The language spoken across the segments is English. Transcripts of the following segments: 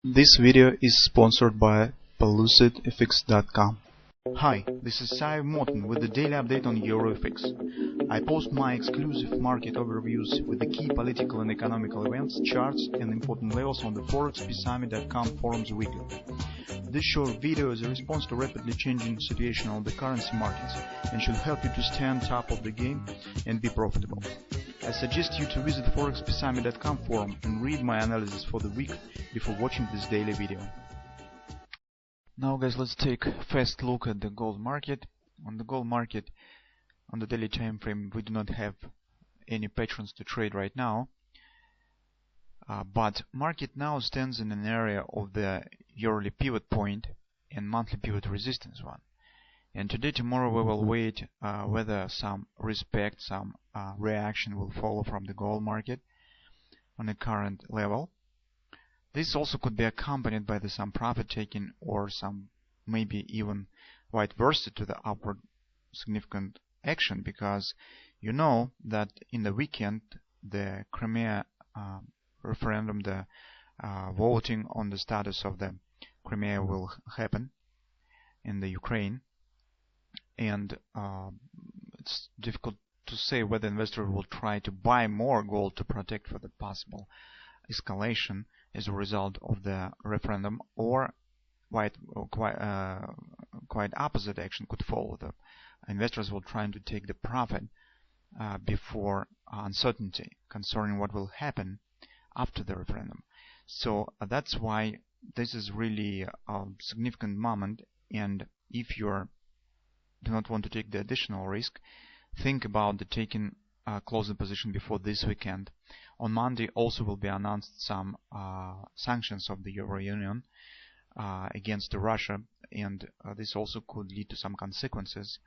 This video is sponsored by PelucidFX.com. Hi, this is Sive Morten with the daily update on EuroFX. I post my exclusive market overviews with the key political and economical events, charts, and important levels on the ForexPeaceArmy.com forums weekly. This short video is a response to rapidly changing situation on the currency markets and should help you to stay on top of the game and be profitable. I suggest you to visit ForexPeaceArmy.com forum and read my analysis for the week before watching this daily video. Now guys, let's take a fast look at the gold market. On the gold market, on the daily time frame, we do not have any patterns to trade right now. But market now stands in an area of the yearly pivot point and monthly pivot resistance one. And today, tomorrow, we will wait whether some respect, some reaction will follow from the gold market on the current level. This also could be accompanied by some profit taking or some maybe even vice versa to the upward significant action, because you know that in the weekend the Crimea referendum, the voting on the status of the Crimea will happen in the Ukraine, and it's difficult to say whether investors will try to buy more gold to protect for the possible escalation as a result of the referendum, or quite opposite action could follow. The investors will try to take the profit before uncertainty concerning what will happen after the referendum. So that's why this is really a significant moment, and if you do not want to take the additional risk, think about the taking closing position before this weekend. On Monday also will be announced some sanctions of the Euro Union against Russia, and this also could lead to some consequences.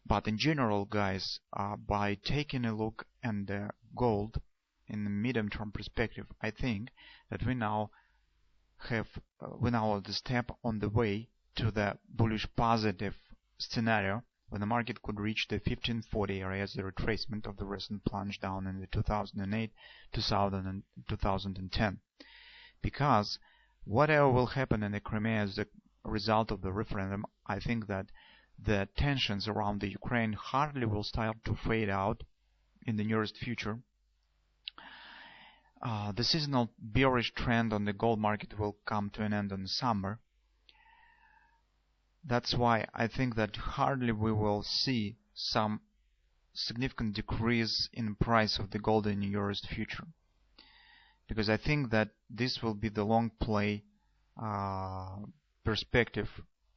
But in general, guys, by taking a look at the gold in the medium-term perspective, I think that we now at the step on the way to the bullish positive scenario when the market could reach the 1540 area as a retracement of the recent plunge down in the 2008, 2000 and 2010. Because whatever will happen in the Crimea as a result of the referendum, I think that the tensions around the Ukraine hardly will start to fade out in the nearest future. The seasonal bearish trend on the gold market will come to an end in the summer. That's why I think that hardly we will see some significant decrease in the price of the gold in the nearest future, because I think that this will be the long play perspective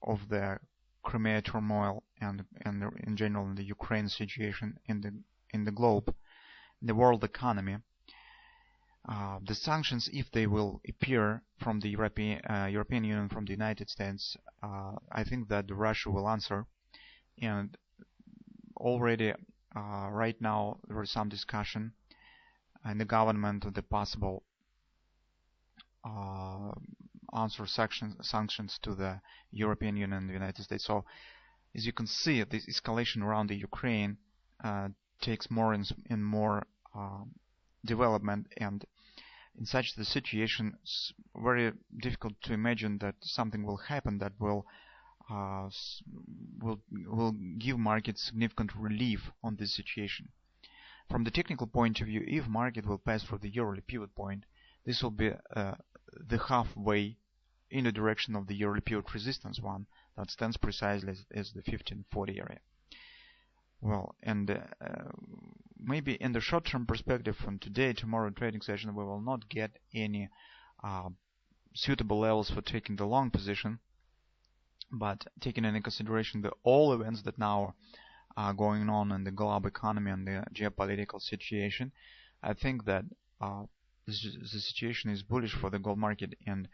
of the Crimea turmoil and in general in the Ukraine situation in the globe, in the world economy. The sanctions, if they will appear from the European Union, from the United States, I think that Russia will answer. And already right now there is some discussion in the government of the possible answer sanctions to the European Union and the United States. So as you can see, this escalation around the Ukraine takes more and more development, and in such the situation, it's very difficult to imagine that something will happen that will give markets significant relief on this situation. From the technical point of view, if market will pass through the yearly pivot point, this will be the halfway in the direction of the yearly pivot resistance one that stands precisely as the 1540 area. Well, and maybe in the short-term perspective from today, tomorrow trading session, we will not get any suitable levels for taking the long position. But taking into consideration all events that now are going on in the global economy and the geopolitical situation, I think that the situation is bullish for the gold market, and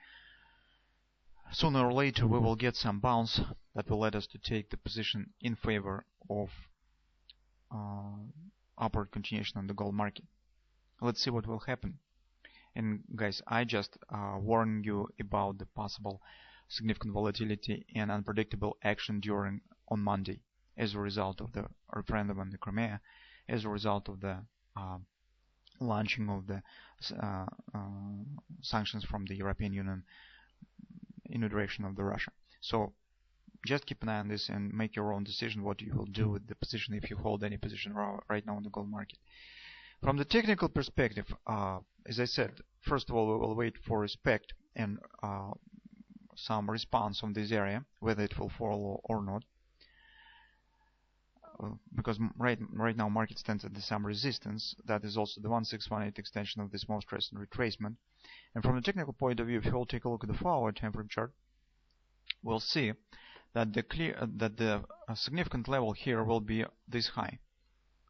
sooner or later we will get some bounce that will let us to take the position in favor of upward continuation on the gold market. Let's see what will happen. And guys, I just warn you about the possible significant volatility and unpredictable action on Monday as a result of the referendum on the Crimea, as a result of the launching of the sanctions from the European Union in the direction of the Russia. So just keep an eye on this and make your own decision what you will do with the position if you hold any position right now in the gold market. From the technical perspective, as I said, first of all, we will wait for respect and some response on this area, whether it will follow or not. Because right now market stands at some resistance. That is also the 1618 extension of this most recent retracement. And from the technical point of view, if you will take a look at the 4-hour time frame chart, we'll see that the significant level here will be this high.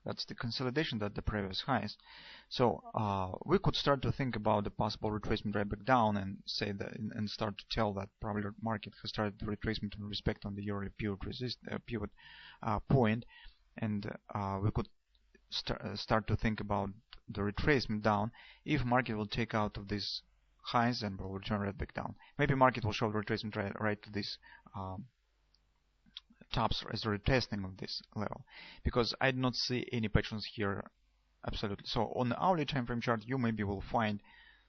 That's the consolidation at the previous highs. So we could start to think about the possible retracement right back down and say that, and start to tell that probably the market has started the retracement in respect on the yearly pivot point, and we could start to think about the retracement down if market will take out of these highs and will return right back down. Maybe market will show the retracement right to this tops as a retesting of this level, because I do not see any patterns here absolutely. So on the hourly time frame chart, you maybe will find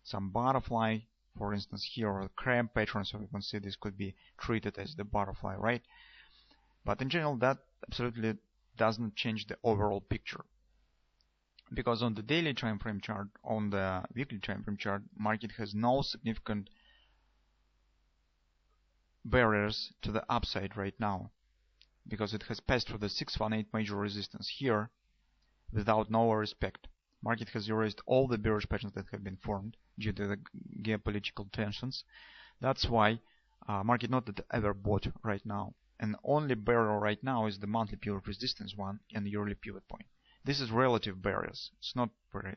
some butterfly, for instance here, or crab pattern. So you can see this could be treated as the butterfly, right? But in general, that absolutely doesn't change the overall picture, because on the daily time frame chart, on the weekly time frame chart, market has no significant barriers to the upside right now, because it has passed through the 618 major resistance here without no respect. Market has erased all the bearish patterns that have been formed due to the geopolitical tensions. That's why market not ever bought right now, and only barrier right now is the monthly pivot resistance one and the yearly pivot point. This is relative barriers. It's not very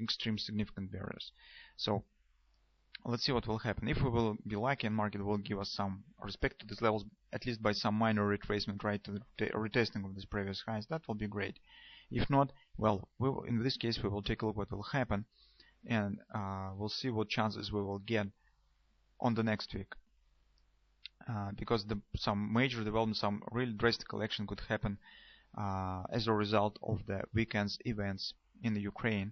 extreme significant barriers. So let's see what will happen. If we will be lucky and market will give us some respect to these levels, at least by some minor retracement right to the retesting of these previous highs, that will be great. If not, well, in this case we will take a look what will happen, and we'll see what chances we will get on the next week. Because some major development, some really drastic action could happen as a result of the weekend's events in the Ukraine,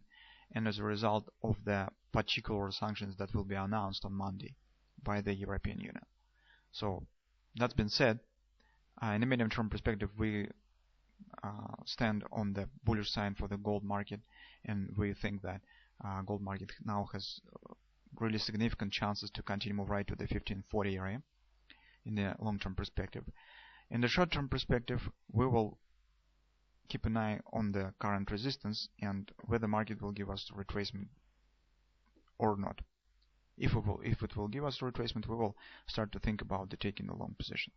and as a result of the particular sanctions that will be announced on Monday by the European Union. So that's been said, in the medium-term perspective, we stand on the bullish side for the gold market, and we think that gold market now has really significant chances to continue move right to the 1540 area in the long-term perspective. In the short-term perspective, we will keep an eye on the current resistance and whether the market will give us a retracement or not. If it will give us a retracement, we will start to think about the taking a long position.